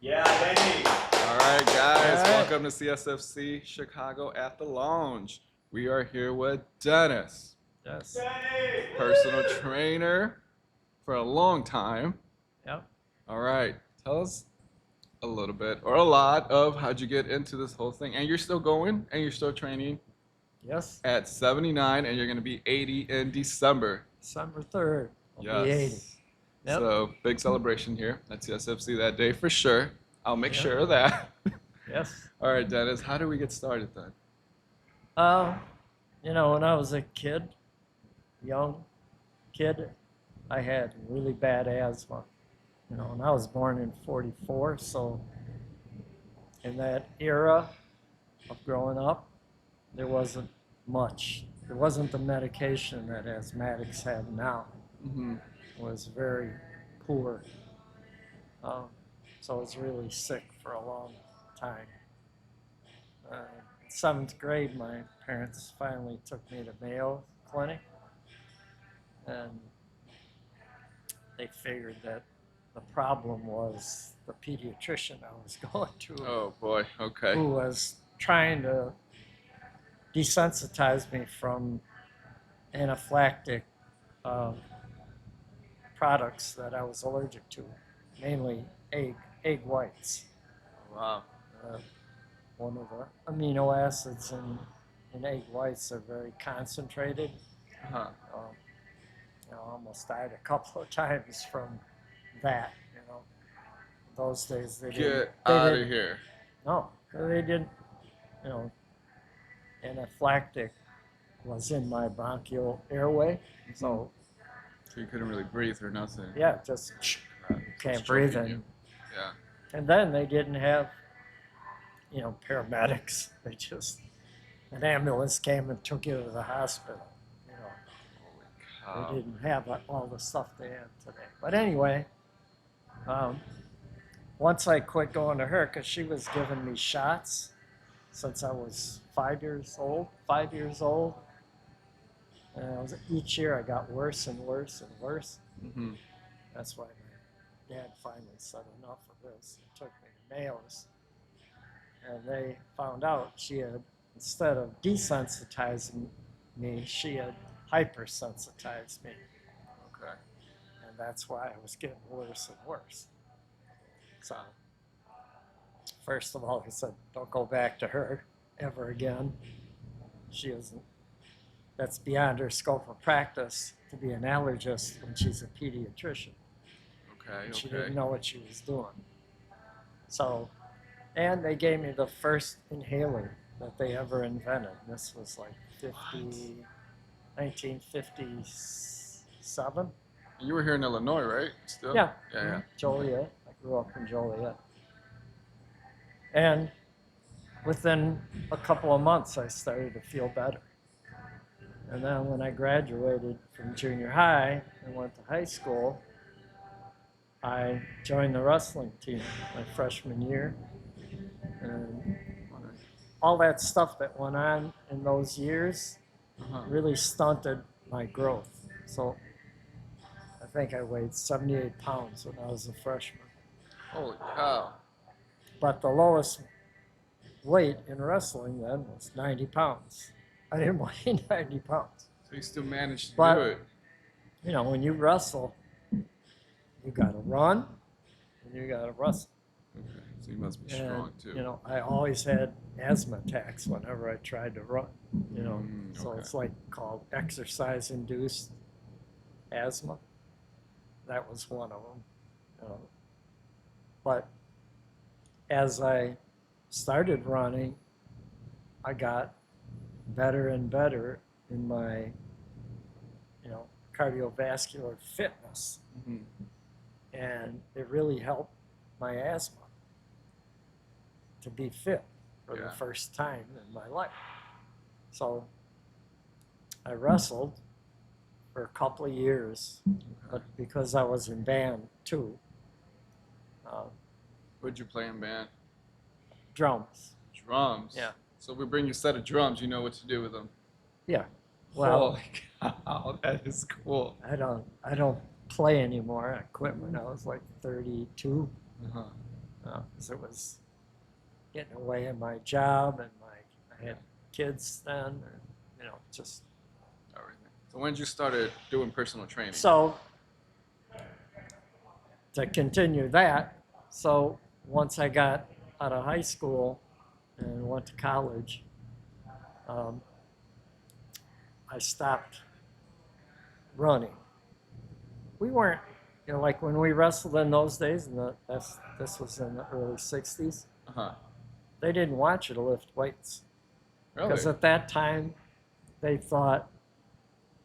Yeah, Denis. All right, guys, All right. welcome to CSFC Chicago at the Lounge. We are here with Dennis, Yes. Denis. personal trainer for a long time. Yep. All right, tell us a little bit or a lot of how'd you get into this whole thing. And you're still going and you're still training Yes. at 79 and you're going to be 80 in December. December 3rd. I'll be 80. Yes. Yep. So big celebration here at CSFC that day for sure. I'll make Yep. sure of that. Yes. All right, Dennis, how do we get started then? When I was a kid, young kid, I had really bad asthma. And I was born in 44, so in that era of growing up, there wasn't much. There wasn't the medication that asthmatics have now. Mm-hmm. It was very poor. So I was really sick for a long time. Seventh grade, my parents finally took me to Mayo Clinic, and they figured that the problem was the pediatrician I was going to, Oh boy. Okay. who was trying to desensitize me from anaphylactic products that I was allergic to, mainly egg whites. Wow. Uh, One of the amino acids in egg whites are very concentrated. Huh. I almost died a couple of times from that. Those days they didn't. Get They out of didn't. here. No, they didn't. You know, anaphylactic was in my bronchial airway, so So you couldn't really breathe or nothing. yeah, just can't breathe choking in. you. Yeah. And then they didn't have, paramedics. An ambulance came and took you to the hospital. Holy cow. They didn't have all the stuff they have today. But anyway, once I quit going to her, because she was giving me shots since I was 5 years old. And each year I got worse and worse and worse. Mm-hmm. That's why my dad finally said enough of this and took me to Mayo's. And they found out she had, instead of desensitizing me, she had hypersensitized me. Okay. And that's why I was getting worse and worse. So, first of all, he said, don't go back to her ever again. She isn't, that's beyond her scope of practice to be an allergist when she's a pediatrician. Okay. She Okay. didn't know what she was doing. So, and they gave me the first inhaler that they ever invented. This was like 1957. You were here in Illinois, right? Still? Yeah. Yeah. Yeah. Joliet. I grew up in Joliet. And within a couple of months, I started to feel better. And then when I graduated from junior high and went to high school, I joined the wrestling team my freshman year. And all that stuff that went on in those years Uh-huh. really stunted my growth. So I think I weighed 78 pounds when I was a freshman. Holy cow. But the lowest weight in wrestling then was 90 pounds. I didn't weigh 90 pounds. So you still managed to But- do it. When you wrestle, you got to run and you got to wrestle. Okay. So you must be strong too. I always had asthma attacks whenever I tried to run. So Okay. it's like called exercise-induced asthma. That was one of them. But as I started running, I got better and better in my, cardiovascular fitness, Mhm. and it really helped my asthma to be fit for the Yeah. first time in my life. So I wrestled for a couple of years, but because I was in band too, What'd you play in band? drums. Drums. Yeah. So if we bring you a set of drums, you know what to do with them. Yeah. Well, Holy cow, that is cool. I don't play anymore. I quit when I was like 32. Uh-huh. because it was getting away in my job, and I had kids then, and just Everything. So when did you started doing personal training? so. To continue that, so once I got out of high school and went to college, I stopped running. We weren't, like when we wrestled in those days, and this was in the early '60s. Uh-huh. They didn't want you to lift weights because Really? at that time they thought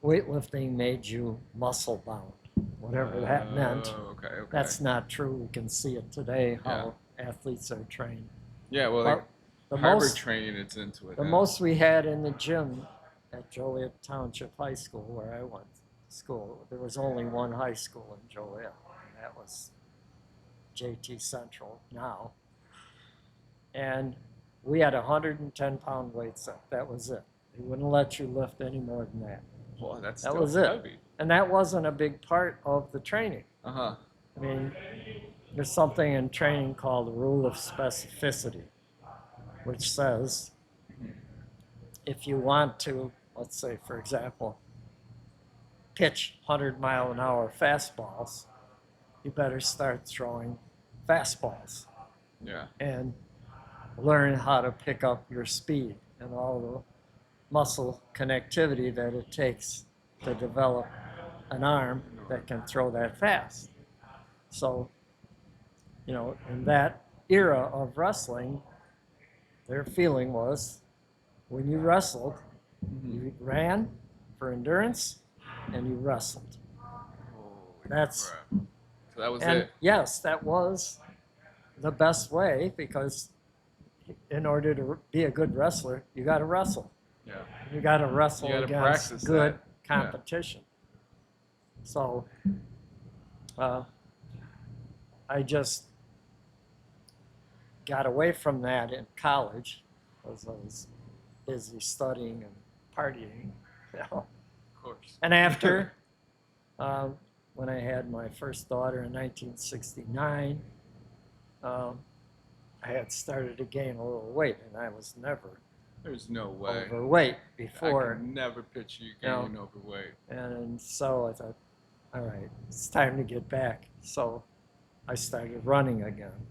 weightlifting made you muscle bound, whatever that meant. Okay, okay. That's not true. We can see it today how Yeah. athletes are trained. Yeah, well, But like the hybrid most training, it's into it the now. most we had in the gym at Joliet Township High School, where I went to school, there was only one high school in Joliet, and that was JT Central now. And we had 110-pound weights up. That was it. They wouldn't let you lift any more than that. Well, that's That still was it. heavy. And that wasn't a big part of the training. Uh-huh. I mean, there's something in training called the rule of specificity, which says if you want to, let's say, for example, pitch 100-mile-an-hour fastballs, you better start throwing fastballs Yeah. and learn how to pick up your speed and all the muscle connectivity that it takes to develop an arm that can throw that fast. So, in that era of wrestling, their feeling was when you wrestled, you ran for endurance and you wrestled. Holy That's crap. So that was and it. yes, that was the best way, because in order to be a good wrestler, you got to wrestle. Yeah. You got to wrestle You gotta against practice good that. competition. So I just got away from that in college because I was busy studying and partying. Of course. And after, when I had my first daughter in 1969, I had started to gain a little weight, and I was never There's no way. overweight I before. could never picture you No. getting overweight. And so I thought, all right, it's time to get back. So I started running again.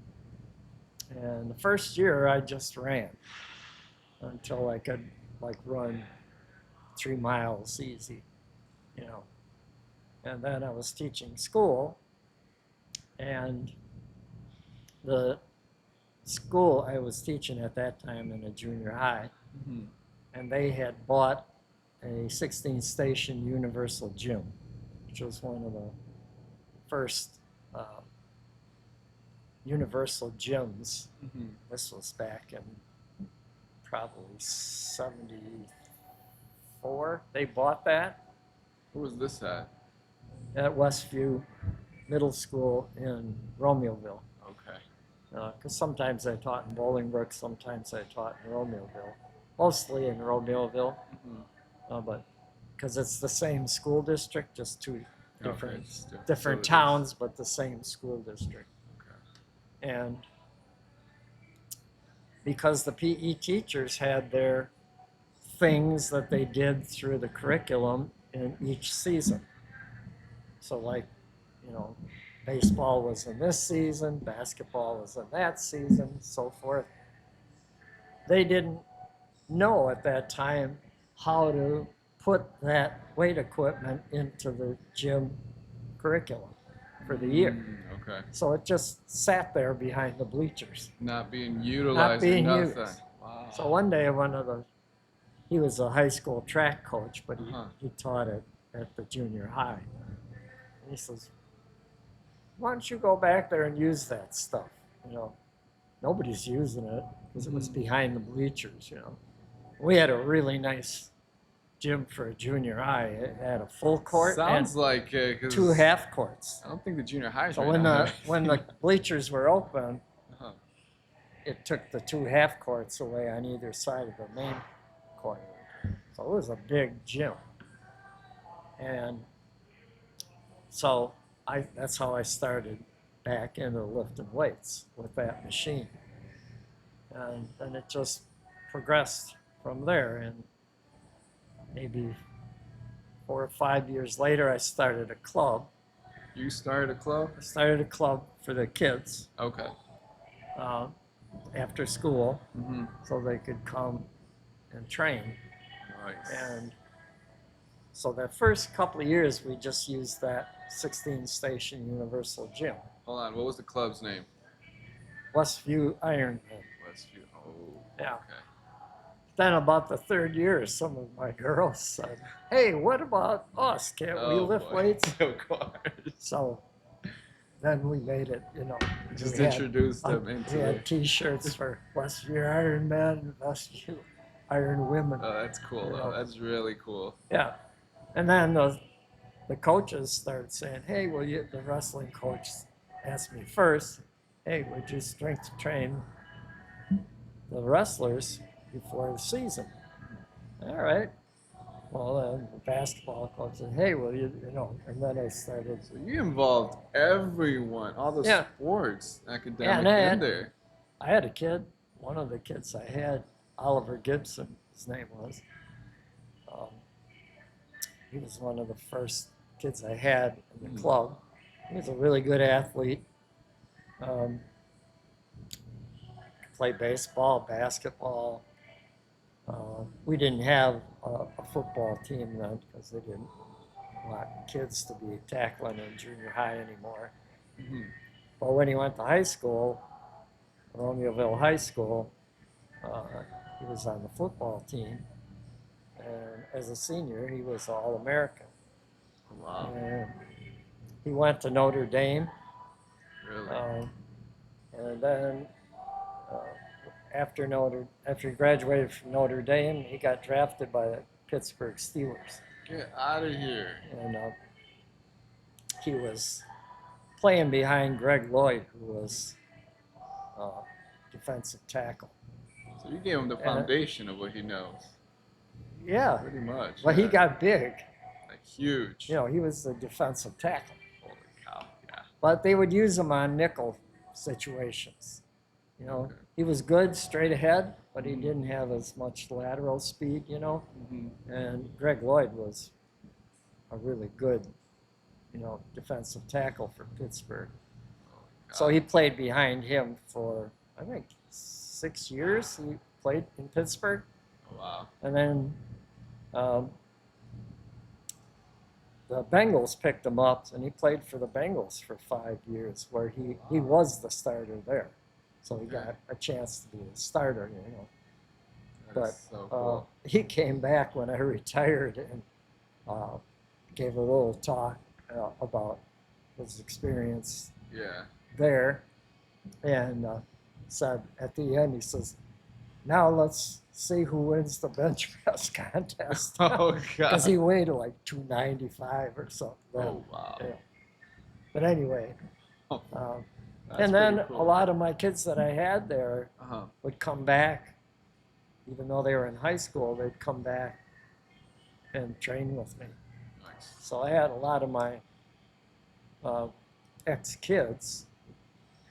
And the first year I just ran until I could run 3 miles easy, And then I was teaching school, and the school I was teaching at that time in a junior high, and they had bought a 16-station universal gym, which was one of the first universal gyms. This was back in probably '74. They bought that Who was this at? at Westview Middle School in Romeoville. Okay. Because sometimes I taught in Bolingbrook, sometimes I taught in Romeoville, mostly in Romeoville, but because it's the same school district, just two different facilities. towns, but the same school district. Okay. And because the PE teachers had their things that they did through the curriculum in each season. So baseball was in this season, basketball was in that season, so forth. They didn't know at that time how to put that weight equipment into the gym curriculum for the year. Okay. So it just sat there behind the bleachers. Not being utilized or nothing. used. Wow. So one day he was a high school track coach, but he taught it at the junior high. And he says, why don't you go back there and use that stuff? Nobody's using it because it was behind the bleachers, We had a really nice gym for a junior high. It had a full court Sounds and like 2 half courts. I don't think the junior highs So right when now the when the bleachers were open, Uh-huh. it took the 2 half courts away on either side of the main court. So it was a big gym. And so that's how I started back into lifting weights with that machine. And then it just progressed from there. And maybe 4 or 5 years later, I started a club. You started a club? I started a club for the kids Okay. uh, after school Mm-hmm. so they could come and train. Nice. And so the first couple of years, we just used that 16 station universal gym. Hold on. What was the club's name? Westview Ironman. Westview. Oh. Yeah. Okay. Then about the third year, some of my girls said, "Hey, what about us? Can't we Oh, lift boy. weights?" Of course. So then we made it, Just we introduced them into we it. had T-shirts for Westview Iron Men, Westview Iron Women. Oh, that's cool, You though. know. That's really cool. Yeah. And then the coaches started saying, "Hey, the wrestling coach asked me first, hey, would you strength train the wrestlers before the season?" All right. Well, then the basketball coach said, "Hey, well, and then I started. So you involved everyone, all the Yeah. sports, Yeah, academic and in there. I had a kid. One of the kids I had, Oliver Gibson, his name was. Um, he was one of the first kids I had in the club. He was a really good athlete. Um, played baseball, basketball. We didn't have a football team then because they didn't want kids to be tackling in junior high anymore. Mm-hmm. But when he went to high school, Romeoville High School, he was on the football team. And as a senior, he was All-American. Wow. And he went to Notre Dame. Really? And then after he graduated from Notre Dame, he got drafted by the Pittsburgh Steelers. Get out of here. And he was playing behind Greg Lloyd, who was defensive tackle. So you gave him the foundation of what he knows. Yeah. Pretty much. Well, yeah. he got big. Like huge. He was a defensive tackle. Holy cow. Yeah. But they would use him on nickel situations. Okay. He was good straight ahead, but he didn't have as much lateral speed, Mm-hmm. And Greg Lloyd was a really good, defensive tackle for Pittsburgh. So he played behind him for, I think, 6 years. He played in Pittsburgh. Oh, wow. And then the Bengals picked him up, and he played for the Bengals for 5 years, where he was the starter there. So he got a chance to be a starter, That is so cool. he came back when I retired and gave a little talk about his experience Yeah. there, and said at the end, he says, "Now let's see who wins the bench press contest." Oh, God. Because he weighed like 295 or something. Oh, wow. Yeah. But anyway, That's and then pretty cool. a lot of my kids that I had there Uh-huh. would come back, even though they were in high school, they'd come back and train with me. Nice. So I had a lot of my ex-kids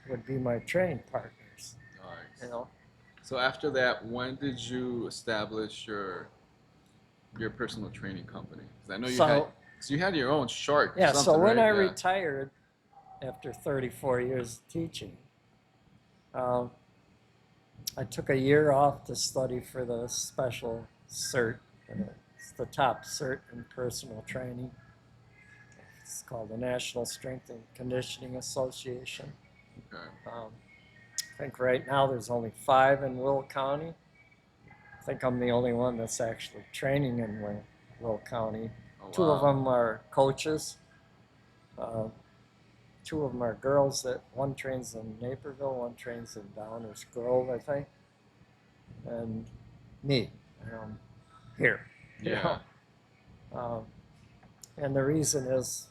would be my training partners, Nice. So after that, when did you establish your personal training company? 'Cause I know you had your own short. Yeah, so when right? I Yeah. retired after 34 years of teaching, I took a year off to study for the special cert. It's the top cert in personal training. It's called the National Strength and Conditioning Association. Okay. I think right now there's only 5 in Will County. I think I'm the only one that's actually training in Will County. Oh, 2 of wow. them are coaches. 2 of them are girls. One trains in Naperville, one trains in Downers Grove, I think. And me, here. Yeah. And the reason is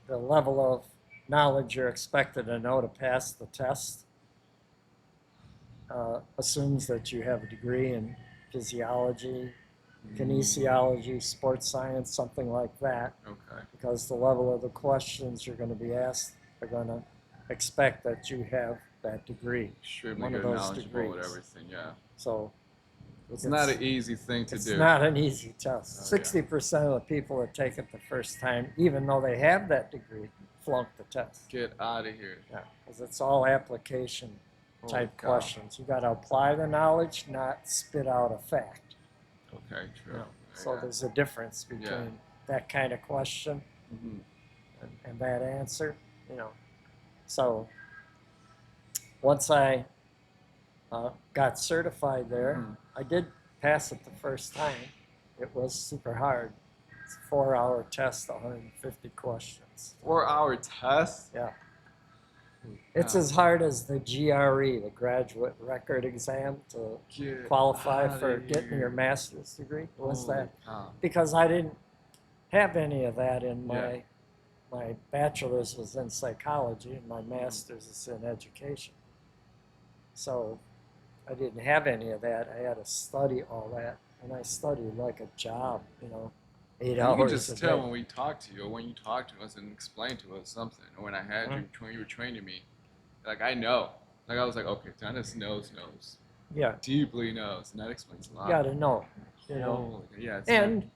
the level of knowledge you're expected to know to pass the test assumes that you have a degree in physiology, kinesiology, sports science, something like that, Okay. because the level of the questions you're going to be asked are going to expect that you have that degree, Extremely one of good, those knowledgeable with degrees. everything. Yeah. So It's not an easy thing to it's do. not an easy test. Oh, yeah. 60% of the people that take it the first time, even though they have that degree, flunk the test. Get out of here. Yeah, because it's all application Holy type cow. questions. You got to apply the knowledge, not spit out a fact. Okay, true. You know, so Yeah. there's a difference between that kind of question Mhm. and that answer. You know, so once I got certified there, Mhm. I did pass it the first time. It was super hard. It's a 4-hour test, 150 questions. 4-hour test. Yeah. It's Wow. as hard as the GRE, the graduate record exam, to Get qualify outta for getting your here. master's degree. Was Holy that cow. because I didn't have any of that in Yeah. my bachelor's was in psychology and my master's is in education. So I didn't have any of that. I had to study all that, and I studied like a job, 8 You hours can a just tell day. when we talk to you, or when you talk to us and explain to us something, or when I had you, when you were training me, like I know, like I was like, okay, Dennis knows, Yeah, deeply knows, and that explains a you lot. got to know, Yeah, it's And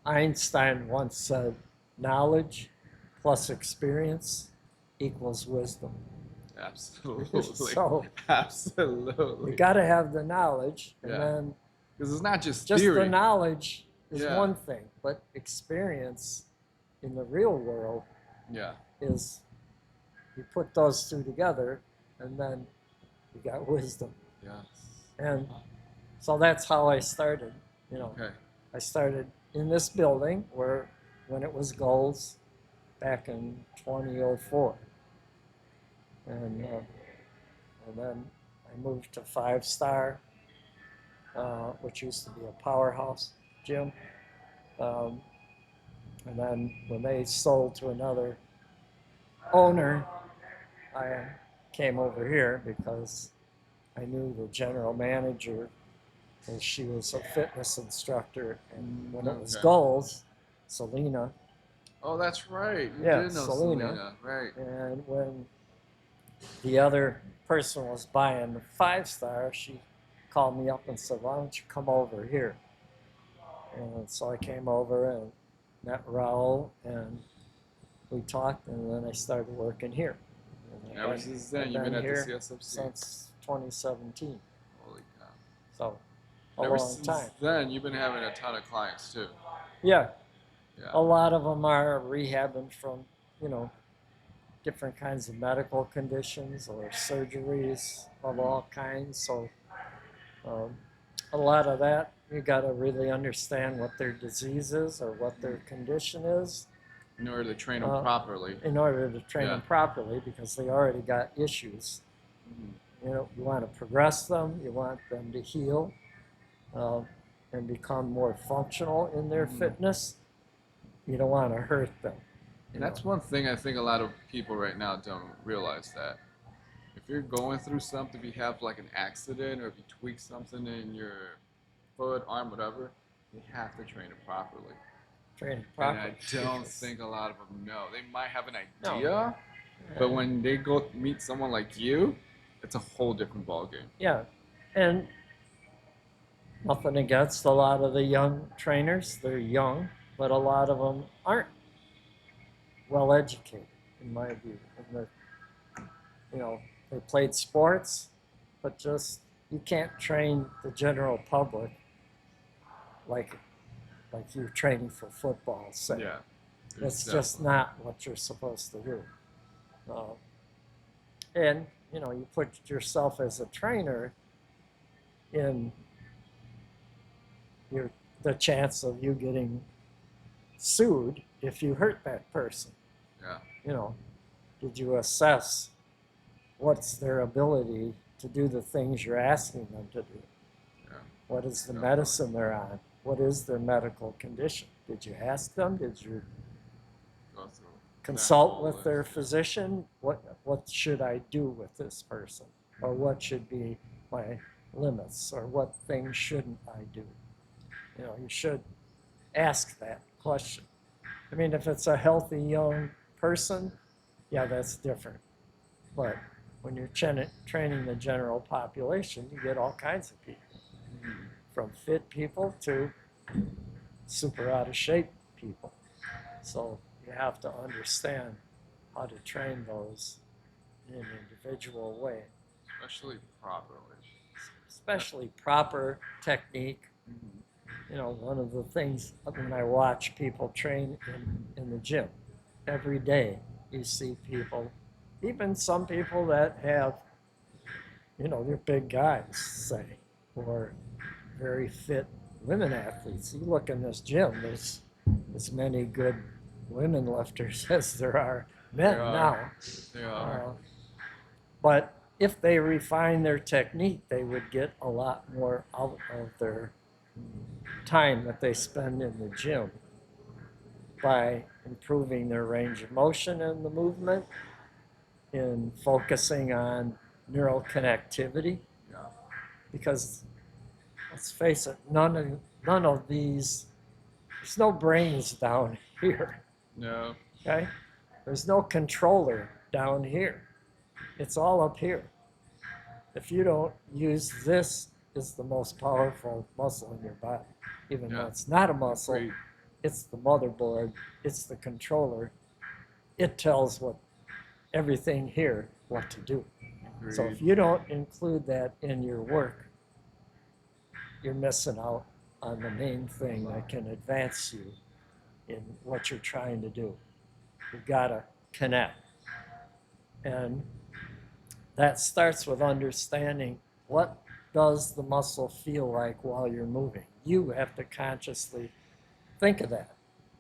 Einstein once said, "Knowledge plus experience equals wisdom." absolutely, So absolutely. you got to have the knowledge, and Yeah. then Because it's not just just theory. the knowledge is Yeah. one thing, but experience in the real world Yeah. is you put those two together, and then you got wisdom. Yes. And so that's how I started. Okay. I started in this building when it was Gold's back in 2004, and then I moved to 5 Star, which used to be a powerhouse gym. Um, and then when they sold to another owner, I came over here because I knew the general manager, and she was a fitness instructor. And when it was Okay. Gold's, Selena, Oh, that's right. You yeah, did know Selena. Selena, right? And when the other person was buying the 5 Star, she called me up and said, "Why don't you come over here?" And so I came over and met Raul, and we talked, and then I started working here. And Ever since then, I've you've been at the here CSFC. since 2017. Holy cow. So And a ever long since time. then, you've been having a ton of clients too. Yeah, Yeah. a lot of them are rehabbing from, different kinds of medical conditions or surgeries of all kinds. So a lot of that, you got to really understand what their disease is or what their condition is In order to train them properly. in order to train Yeah. them properly, because they already got issues. Mhm. You want to progress them, you want them to heal and become more functional in their fitness. You don't want to hurt them. And that's one thing I think a lot of people right now don't realize, that if you're going through something, if you have like an accident or if you tweak something in your foot, arm, whatever, you have to train it properly. Training And properly. I don't think a lot of them know. They might have an No. idea, but when they go meet someone like you, it's a whole different ballgame. Yeah, and nothing against a lot of the young trainers. They're young, but a lot of them aren't well educated, in my view. And they played sports, but just you can't train the general public like you're training for football. Say. Yeah. It's just not what you're supposed to do. And you put yourself as a trainer in the chance of you getting sued if you hurt that person. Yeah. Did you assess what's their ability to do the things you're asking them to do? Yeah. What is the medicine they're on? What is their medical condition? Did you ask them? Did you Go through consult with their physician? What should I do with this person? Or what should be my limits? Or what things shouldn't I do? You should ask that question. I mean, if it's a healthy young person, yeah, that's different. But when you're training the general population, you get all kinds of people, from fit people to super out of shape people. So you have to understand how to train those in an individual way, Especially properly. especially proper technique. One of the things when I watch people train in the gym, every day you see people, even some people that have, they're big guys, say, or very fit women athletes. You look in this gym, there's as many good women lifters as there are men now. They are. But if they refine their technique, they would get a lot more out of their time that they spend in the gym by improving their range of motion in the movement, in focusing on neural connectivity. Yeah. Because let's face it, none of these, there's no brains down here. No. Okay? There's no controller down here. It's all up here. If you don't use this, is the most powerful muscle in your body. Even though it's not a muscle, Agreed. it's the motherboard, it's the controller. It tells everything here what to do. Agreed. So if you don't include that in your work, you're missing out on the main thing that can advance you in what you're trying to do. You've got to connect. And that starts with understanding what does the muscle feel like while you're moving. You have to consciously think of that,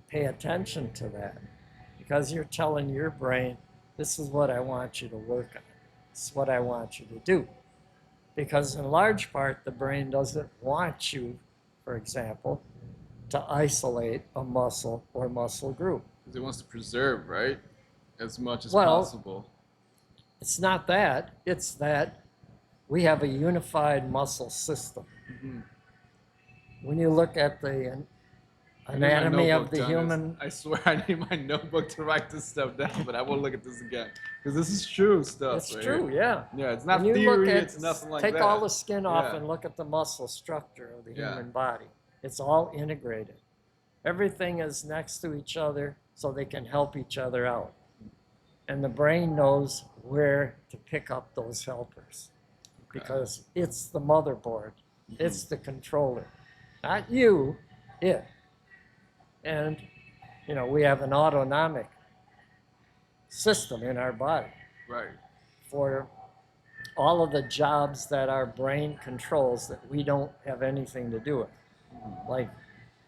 pay attention to that, because you're telling your brain, this is what I want you to work on. This is what I want you to do. Because in large part, the brain doesn't want you, for example, to isolate a muscle or muscle group. Because it wants to preserve, right? As much as possible. It's not that. It's that we have a unified muscle system. Mm-hmm. When you look at the anatomy of the human... I swear I need my notebook to write this stuff down, but I won't look at this again. Because this is true stuff. It's right true, here. yeah. Yeah, it's not when theory, it's nothing like that. Take all the skin off and look at the muscle structure of the human body. It's all integrated. Everything is next to each other so they can help each other out. And the brain knows where to pick up those helpers because it's the motherboard, it's the controller, not you, it. And, we have an autonomic system in our body for all of the jobs that our brain controls that we don't have anything to do with. Like,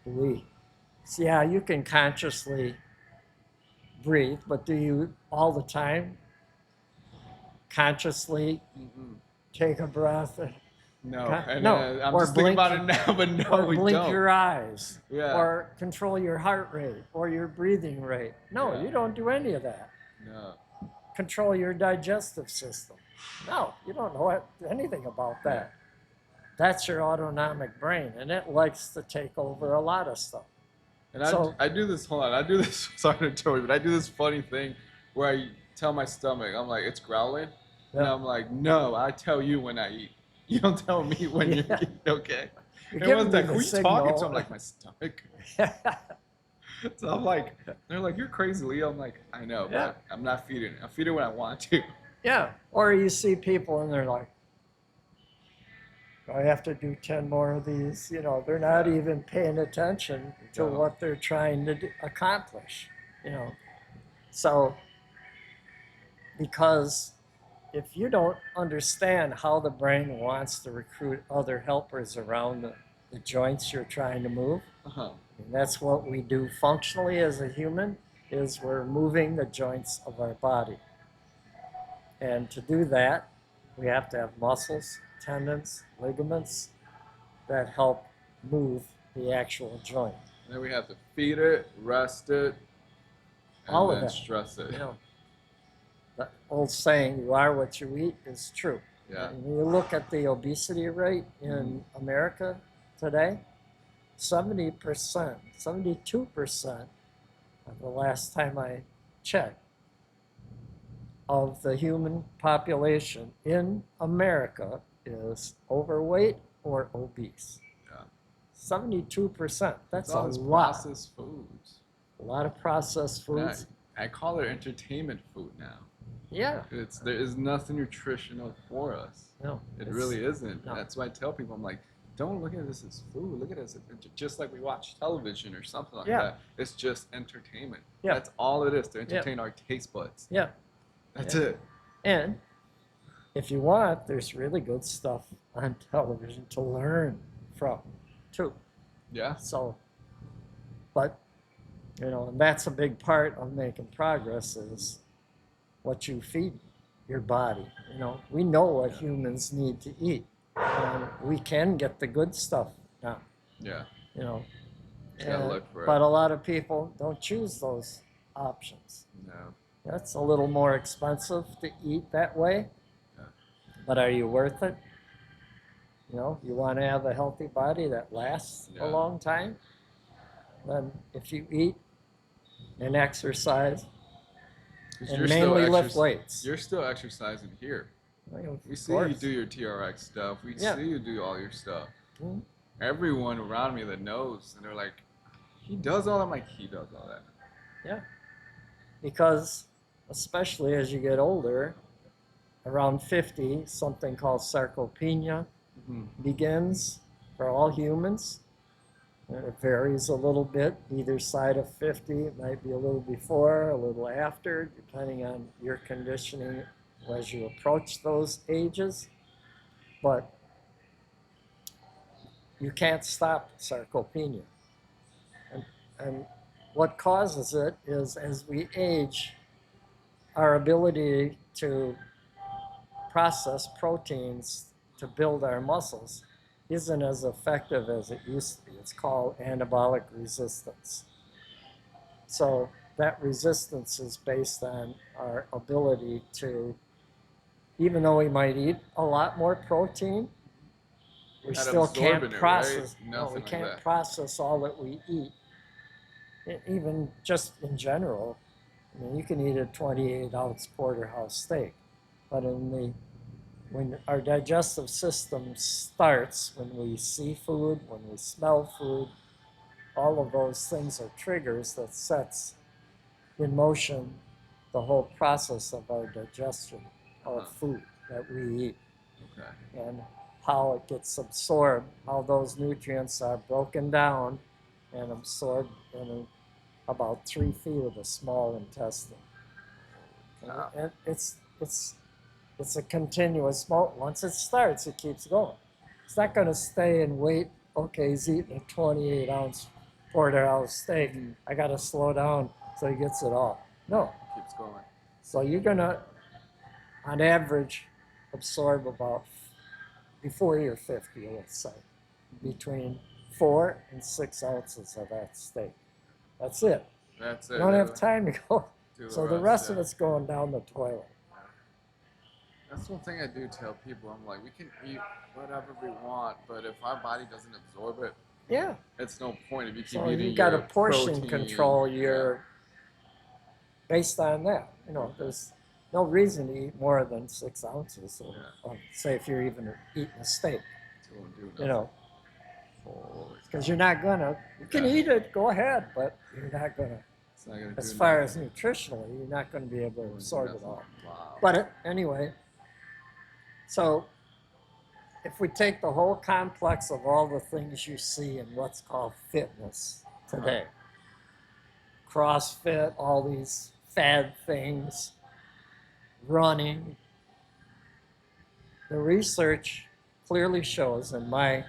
so yeah, you can consciously breathe, but do you all the time consciously take a breath? No, no. I'm just thinking about it now, but no, or we blink don't. your eyes, Yeah. or control your heart rate, or your breathing rate. No, you don't do any of that. No. Control your digestive system. No, you don't know anything about that. That's your autonomic brain, and it likes to take over a lot of stuff. And I do this, hold on, I do this, sorry to tell you, but I do this funny thing where I tell my stomach, I'm like, it's growling. And I'm like, no, I tell you when I eat. You don't tell me when you eat, okay? You're and one's like, the who are you signal. talking to? I'm like, my stomach. So I'm like, they're like, you're crazy, Leo. I'm like, I know, but I'm not feeding it. I feed it when I want to. Yeah, or you see people and they're like, I have to do 10 more of these. They're not even paying attention to what they're trying to accomplish. So, because if you don't understand how the brain wants to recruit other helpers around the joints you're trying to move, and that's what we do functionally as a human, is we're moving the joints of our body. And to do that, we have to have muscles, tendons, ligaments that help move the actual joint. And then we have to feed it, rest it, and all of then that. Stress it. The old saying, you are what you eat, is true. Yeah. And when you look at the obesity rate in America today, 70%, 72% of the last time I checked of the human population in America is overweight or obese. Yeah. 72%. That's It's all a this lot. processed foods. A lot of processed And foods. I call it entertainment food now. Yeah. There is nothing nutritional for us. No. It really isn't. No. That's why I tell people, I'm like, don't look at this as food. Look at it as just like we watch television or something like Yeah. that. It's just entertainment. Yeah. That's all it is to entertain our taste buds. Yeah. That's Yeah. it. And if you want, there's really good stuff on television to learn from, too. Yeah. So, but, and that's a big part of making progress is what you feed your body. We know what humans need to eat, and we can get the good stuff now. Yeah. Just gotta look for it. But a lot of people don't choose those options. No. That's a little more expensive to eat that way. Yeah. But are you worth it? You want to have a healthy body that lasts a long time. Then if you eat and exercise and mainly lift weights. You're still exercising here. We see course. you do your TRX stuff. We Yeah. see you do all your stuff. Mhm. Everyone around me that knows, and they're like, he does all that. I'm like, he does all that. Yeah. Because especially as you get older, around 50, something called sarcopenia begins for all humans. And it varies a little bit, either side of 50. It might be a little before, a little after, depending on your conditioning as you approach those ages. But you can't stop sarcopenia. And what causes it is as we age, our ability to process proteins to build our muscles isn't as effective as it used to be. It's called anabolic resistance. So that resistance is based on our ability to, even though we might eat a lot more protein, we still can't process. No, we can't process all that we eat. Even just in general, you can eat a 28-ounce porterhouse steak, but when our digestive system starts, when we see food, when we smell food, all of those things are triggers that sets in motion the whole process of our digestion of food that we eat. Okay. And how it gets absorbed, how those nutrients are broken down and absorbed in about 3 feet of the small intestine. And it's a continuous motion. Once it starts, it keeps going. It's not going to stay and wait. Okay, he's eating a 28-ounce porterhouse steak. I got to slow down so he gets it all. No. It keeps going. So you're going to, on average, absorb about, before you're 50, let's say, between 4 and 6 ounces of that steak. That's it. That's it. You don't have time to go. So the rest of it. it's going down the toilet. That's one thing I do tell people. I'm like, we can eat whatever we want, but if our body doesn't absorb it, Yeah. it's no point if you keep So eating you got to your portion protein, control your, based on that. There's no reason to eat more than 6 ounces. Or say if you're even eating a steak, It won't do nothing. because you're not gonna. You can eat it, go ahead, but you're not gonna. It's not gonna As do far nothing. as nutritionally, you're not going to be able to absorb it all. Wow. But anyway, so if we take the whole complex of all the things you see in what's called fitness today, CrossFit, all these fad things, running, the research clearly shows, and my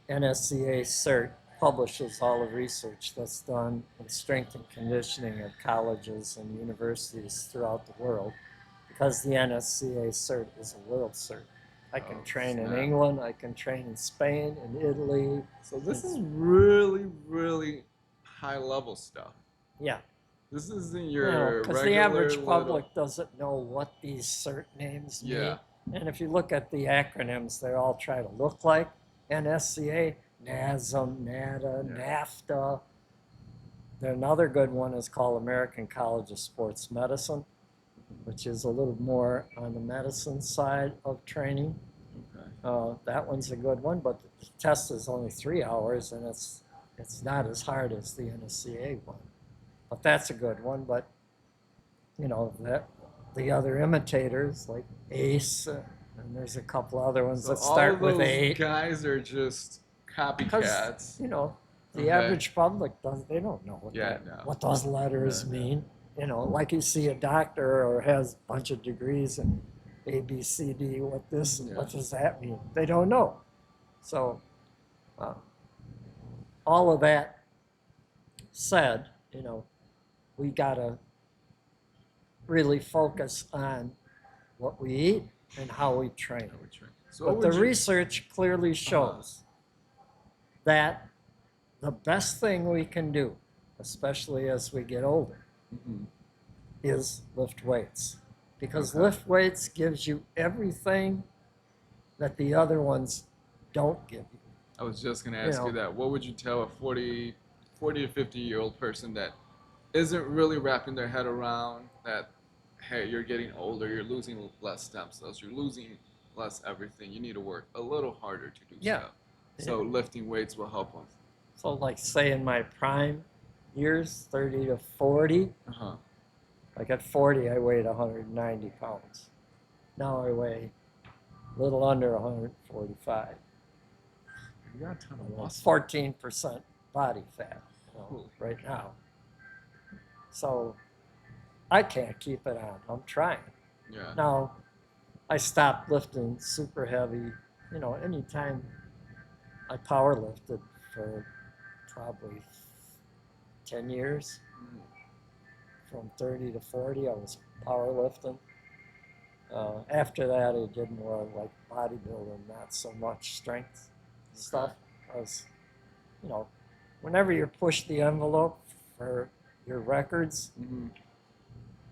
NSCA cert publishes all the research that's done in strength and conditioning at colleges and universities throughout the world, because the NSCA cert is a world cert. I can train in England, I can train in Spain, in Italy. So this is really, really high level stuff. Yeah. This isn't your because the average public doesn't know what these cert names mean. And if you look at the acronyms, they all try to look like NSCA, NASM, NADA, Yeah. NAFTA. Then another good one is called American College of Sports Medicine, which is a little more on the medicine side of training. Okay. That one's a good one, but the test is only 3 hours, and it's not as hard as the NSCA one. But that's a good one. But that the other imitators like ACE, and there's a couple other ones So that all start of with those A. guys are just Because copycats. the Okay. average public they don't know Yeah, no. what those letters No, no. mean. Like you see a doctor or has a bunch of degrees in A, B, C, D. What Yeah. does that mean? They don't know. So all of that said, we gotta really focus on what we eat and how we train. So But what the would you? research clearly shows that the best thing we can do, especially as we get older, Mhm. is lift weights. Because Okay. lift weights gives you everything that the other ones don't give you. I was just gonna ask you that. What would you tell a 40 to 50-year-old person that isn't really wrapping their head around that? Hey, you're getting older. You're losing less stem cells. You're losing less everything. You need to work a little harder to do Yeah. so. So lifting weights will help them. So like say in my prime years, 30 to 40, Uh huh. like at 40 I weighed 190 pounds. Now I weigh a little under 145. You got a ton of That's muscle. 14% body fat right now. So I can't keep it on. I'm trying. Yeah. Now, I stopped lifting super heavy. Anytime I power lifted for probably 10 years, Mm. from 30 to 40, I was power lifting. After that, I did more like bodybuilding, not so much strength stuff. Because, whenever you push the envelope for your records, Mm-hmm.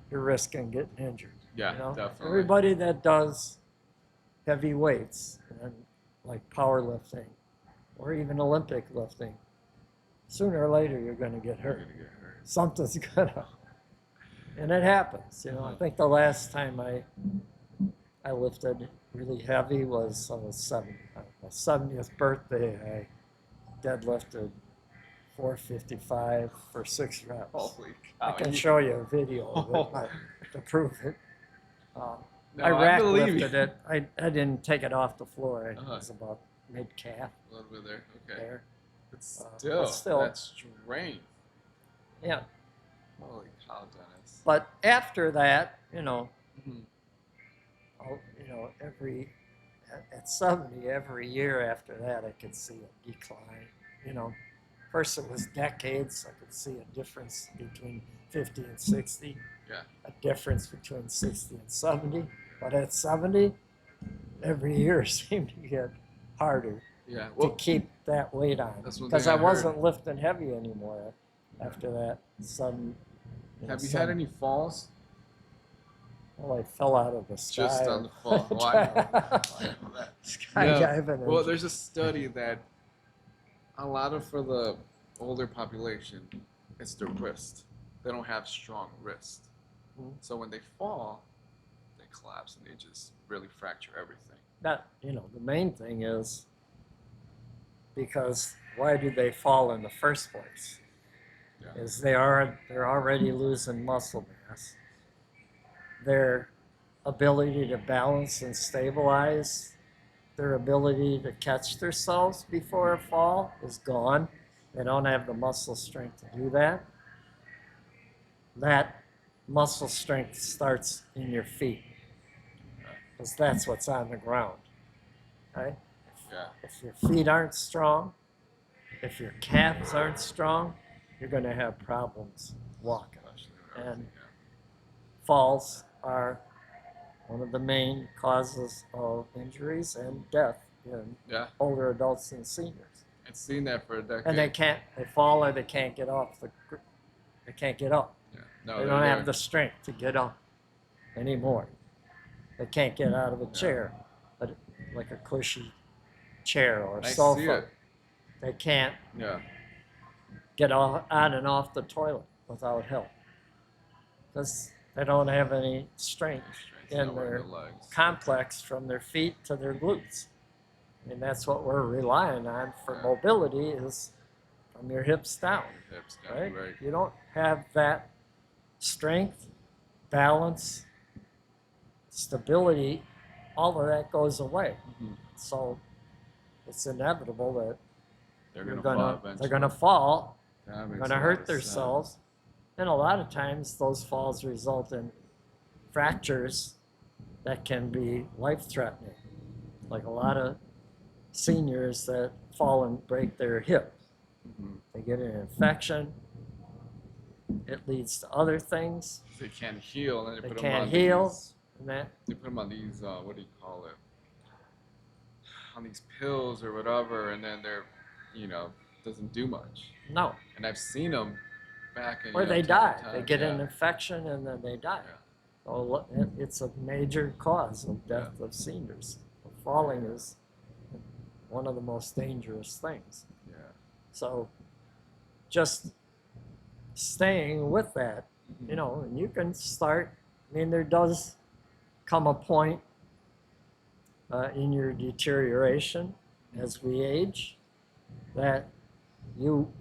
you're risking getting injured. Yeah, definitely. Everybody that does heavy weights and like powerlifting or even Olympic lifting, sooner or later you're going to get You're hurt. gonna get hurt. Something's gonna, and it happens. I think the last time I lifted really heavy was on my 70th birthday. I deadlifted 455 for 6 reps. Holy I cow! can show you a video of it to prove it. No, I rack believe lifted you. it. I didn't take it off the floor. It Uh-huh. was about mid calf A little bit there. Okay. there. But But still. that's strength. Yeah. Holy cow, Dennis. But after that, Mhm. at 70, every year after that, I could see a decline. First it was decades. I could see a difference between 50 and 60. Yeah. A difference between 60 and 70. But at 70, every year seemed to get harder Yeah. to Well, keep that weight on. That's one Because thing I I heard. wasn't lifting heavy anymore after that sudden. have you had any falls? Well, I fell out of the sky. Just on the fall. Oh, I know that. I know that. Skydiving. Well, there's a study that a lot of for the older population, it's their wrist. They don't have strong wrist. Mhm. So when they fall, they collapse and they just really fracture everything. The main thing is because why do they fall in the first place? Yeah. Is they're already losing muscle mass. Their ability to balance and stabilize, their ability to catch themselves before a fall is gone. They don't have the muscle strength to do that. That muscle strength starts in your feet because that's what's on the ground, right? Yeah. If your feet aren't strong, if your calves aren't strong, you're going to have problems walking. And falls are one of the main causes of injuries and death in older adults and seniors. I've seen that for a decade. And they fall or they can't get off they can't get up. Yeah. No, They don't have the strength to get up anymore. They can't get out of a chair, like a cushy chair or I sofa. see it. they can't Yeah. get on and off the toilet without help because they don't have any strength Strength in nowhere their in the legs. complex from their feet to their glutes. I mean, that's what we're relying on for Yeah. mobility is from your hips down, Your hips down, right? right. You don't have that strength, balance, stability, all of that goes away. Hmm. So it's inevitable that They're they're gonna fall they're eventually. gonna fall, That makes gonna a lot hurt of themselves, sense. and a lot of times those falls result in fractures that can be life-threatening. Like a lot of seniors that fall and break their hip, Hmm. they get an infection. It leads to other things. They can't heal, and they They put them can't on heal, these. and that They put them on these. What do you call it? On these pills or whatever, and then they're, doesn't do much. no, And I've seen them back in, or they time die. to time. They get Yeah. an infection and then they die. Yeah. So it's a major cause of death Yeah. of seniors. Falling is one of the most dangerous things. Yeah. So just staying with that, Mhm. and you can start. I mean, there does come a point in your deterioration as we age that you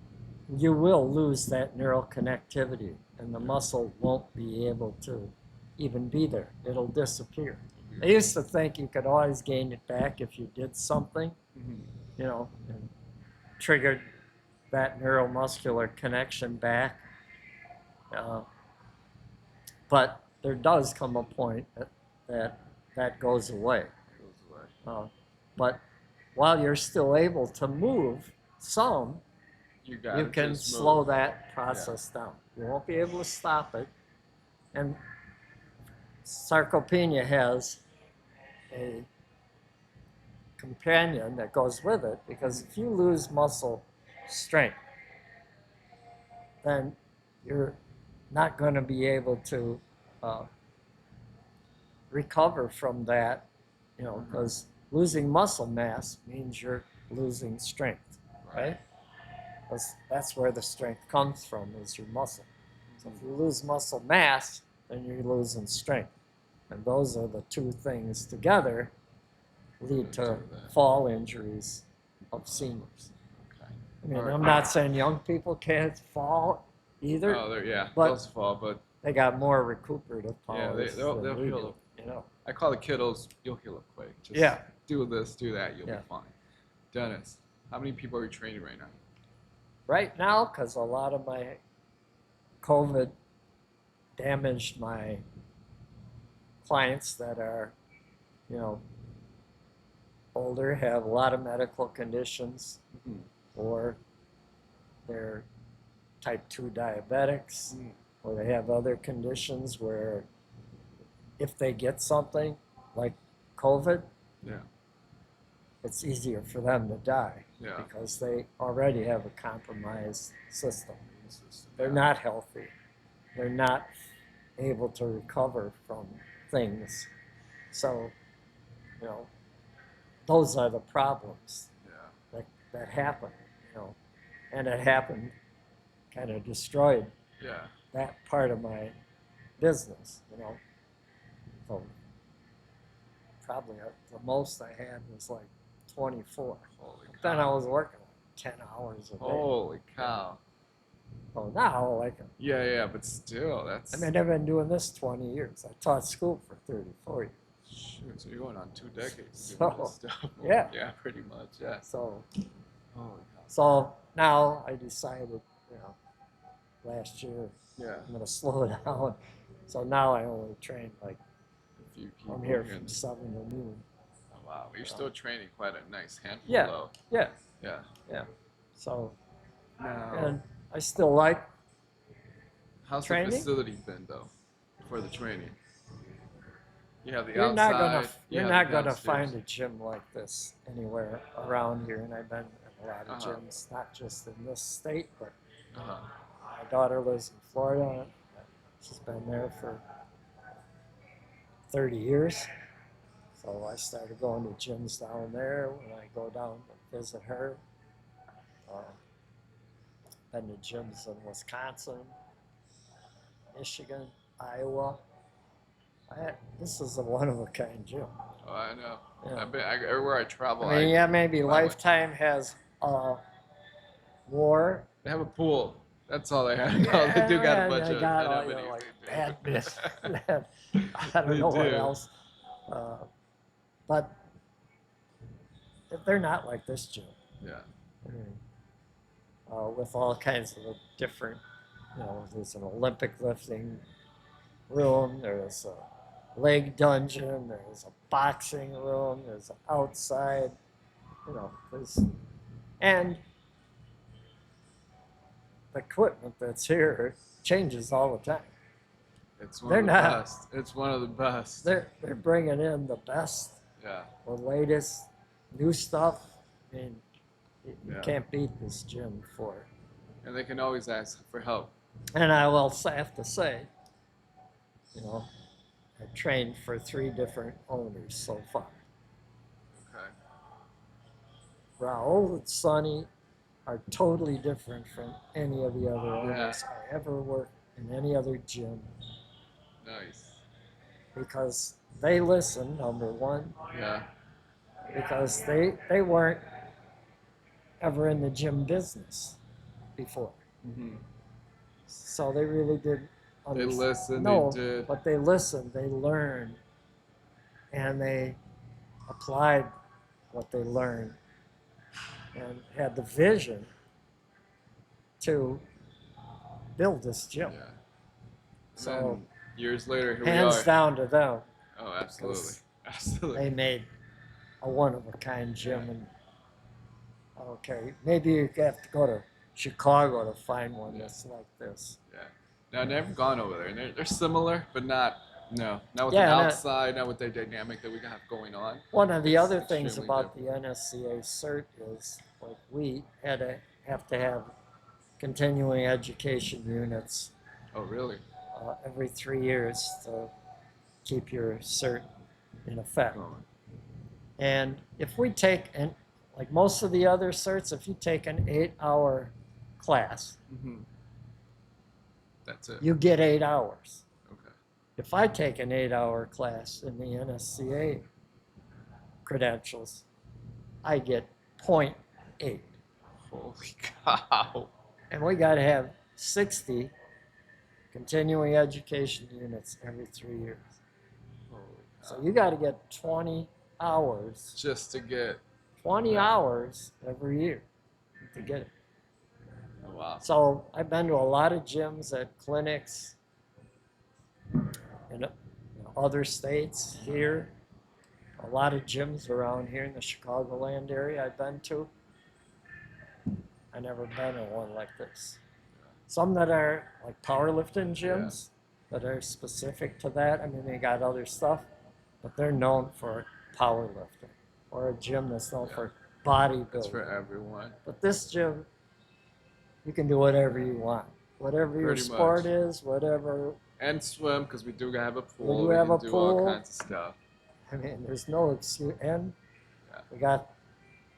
you will lose that neural connectivity and the muscle won't be able to even be there. It'll disappear. I used to think you could always gain it back if you did something, Mhm. and triggered that neuromuscular connection back. Uh, but there does come a point that that goes away. Goes away. But while you're still able to move some, You got you to can just slow move. that process down. You won't be able to stop it. And sarcopenia has a companion that goes with it because if you lose muscle strength, then you're not going to be able to uh, recover from that, because losing muscle mass means you're losing strength, right? Because that's where the strength comes from, is your muscle. So if you lose muscle mass, then you're losing strength. And those are the two things together lead to fall injuries of seniors. Okay. I mean, All right. I'm not saying young people can't fall either, Oh, yeah, but those fall, but they got more recuperative yeah, powers they'll than we heal do, up. I call the kiddos. You'll heal up quick. Just Yeah. do this, do that. You'll Yeah. be fine. Dennis, how many people are you training right now? Right now, because a lot of my COVID damaged my clients that are, older, have a lot of medical conditions, Mhm. or they're type 2 diabetics, Mm. or they have other conditions where if they get something like COVID, Yeah. it's easier for them to die Yeah. because they already have a compromised system. They're Yeah. not healthy. They're not able to recover from things. So, those are the problems Yeah. that happen, and it happened, kind of destroyed Yeah. that part of my business, So probably the most I had was like 24. Holy But then I cow. was working like 10 hours a day. Holy cow. Oh, now, Yeah, but still, that's. I mean, I've been doing this 20 years. I taught school for 34 years. Shoot, so you're going on 2 decades doing So, this stuff. yeah. Yeah, pretty much. Yeah. So, Holy cow. so now I decided, last year Yeah. I'm going to slow down. So now I only train like A few people. from here from 7 to noon. Oh, wow. You're still training quite a nice handful, Yeah. though. Yeah. Yeah. Yeah. So, Now, and I still like how's training? the facility been, though, for the training? You have the You're outside. You're you not have the gonna downstairs. find a gym like this anywhere around here, and I've been in a lot of Uh-huh. gyms, not just in this state, but Uh-huh. my daughter lives in Florida. She's been there for 30 years. So I started going to gyms down there when I go down to visit her. Been to gyms in Wisconsin, Michigan, Iowa. This is a one-of-a-kind gym. Oh, I know. Yeah. Everywhere I travel, I mean, yeah, maybe buy one. Lifetime has more. They have a pool. That's all they have. No, they do got a bunch They of got all amenities. like They do. badminton. I don't They know what do. else. But they're not like this gym. Yeah. I mean, with all kinds of different, there's an Olympic lifting room, there's a leg dungeon, there's a boxing room, there's an outside, and the equipment that's here changes all the time. It's one They're of the not. best. It's one of the best. They're bringing in the best, Yeah. the latest new stuff. I mean, you Yeah. can't beat this gym for it. And they can always ask for help. And I will have to say, I've trained for 3 different owners so far. Okay. Raul and Sonny are totally different from any of the other owners I ever worked in any other gym, Nice. because they listen, number one, Yeah. because they weren't ever in the gym business before. Mm-hmm. So they really did They listened. No, They did. but they listened, they learned, and they applied what they learned and had the vision to build this gym. Yeah. So And years later, here hands we are. down to them. Oh, absolutely. Because Absolutely. They made a one-of-a-kind gym. Yeah. And okay, maybe you have to go to Chicago to find one Yeah. that's like this. Yeah. No, I've never gone over there. And they're similar, but not with Yeah, the and outside, not with the dynamic that we have going on. One of the It's other things extremely about the NSCA cert is, like, we have to have continuing education units Oh, really? every 3 years to keep your cert in effect. Oh, And if we take, like most of the other certs, if you take an 8-hour class, mm-hmm. That's it. you get 8 hours. Okay. If I take an 8-hour class in the NSCA credentials, I get 0.8. Holy cow. And we got to have 60 continuing education units every 3 years. Holy So cow. you got to get 20 hours, Just to get. 20 Yeah. hours every year to get it. Oh, wow. So I've been to a lot of gyms at clinics in other states here. A lot of gyms around here in the Chicagoland area I've been to. I've never been in one like this. Some that are like powerlifting gyms that are specific to that. I mean, they got other stuff, but they're known for powerlifting. Or a gym that's known for bodybuilding. It's for everyone. But this gym, you can do whatever you want. Whatever your Pretty sport much. is, whatever. And swim, because we do have a pool. do We have can a do pool. all kinds of stuff. I mean, there's no excuse. And Yeah. we got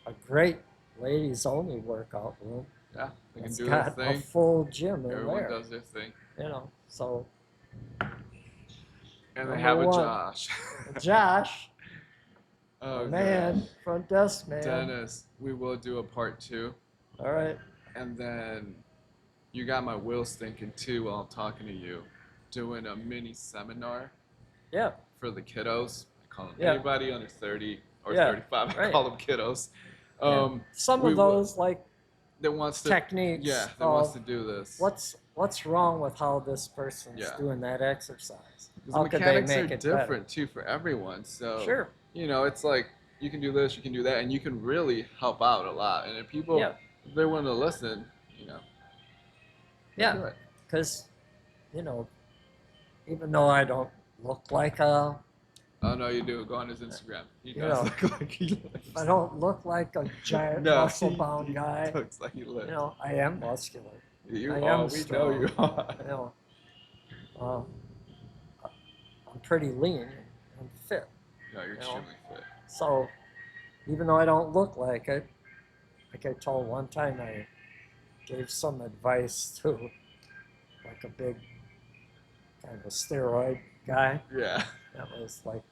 a great ladies only workout room. Yeah, they can It's do their got a thing. full gym in Everyone there. does their thing. So And Number they have a one. Josh. Josh, Oh, man, gosh. front desk man. Dennis, we will do a part 2. All right. And then you got my wheels thinking too while I'm talking to you. Doing a mini seminar Yeah. for the kiddos. I call them Yeah. anybody under 30 or Yeah, 35. I right. call them kiddos. Yeah. Some we of will- those like That wants to. techniques. Yeah, that wants to of do this. what's wrong with how this person's Yeah. doing that exercise? Because How the could they mechanics make are it different better? too for everyone. So Sure. it's like you can do this, you can do that, and you can really help out a lot. And if people, Yeah. if they're willing to listen, do Yeah. it. Because, even though I don't look like a, Oh no, you do. Go on his Instagram. He You does know, look like he lives. I don't look like a giant No, muscle-bound he guy. looks like he lives. I am muscular. You I are. am We know strong. you are. Uh, I'm pretty lean and fit. No, you're know. extremely fit. So even though I don't look like it, like I told one time, I gave some advice to like a big kind of a steroid guy Yeah. that was like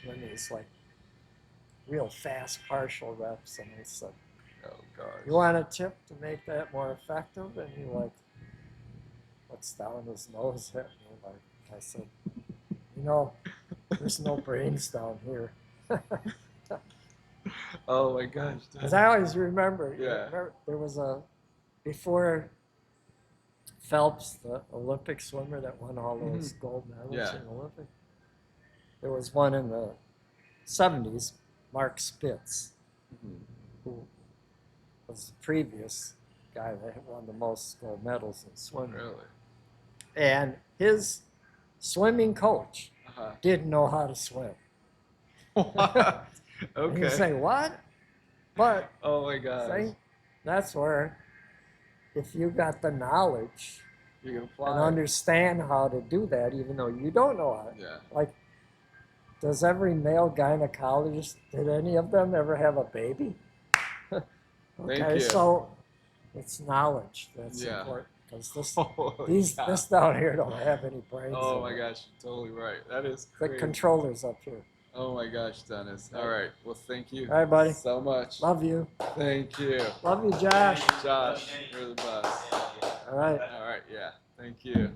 when he's like real fast partial reps, and I said, Oh gosh. "You want a tip to make that more effective?" And he like looks down his nose at me like I said, there's no brains down here. Oh my gosh. Because I always remember, Yeah. there was before Phelps, the Olympic swimmer that won all those gold medals Yeah. in the Olympics. There was one in the 70s, Mark Spitz, who was the previous guy that had won the most gold medals in swimming. Really? And his swimming coach didn't know how to swim. What? And you Okay. say, what? But Oh my gosh. see, that's where if you got the knowledge You can apply. and understand how to do that, even though you don't know how. Yeah. Like, does every male gynecologist, did any of them ever have a baby? Okay, Thank you. so it's knowledge that's Yeah. important. Because Holy cow. this down here don't have any brains. Oh in my it. gosh, you're totally right. That is The crazy. controllers up here. Oh my gosh, Dennis. All right. Well, thank you. All right, buddy. So much. Love you. Thank you. Love you, Josh. Josh, you're the best. All right. All right. Yeah. Thank you.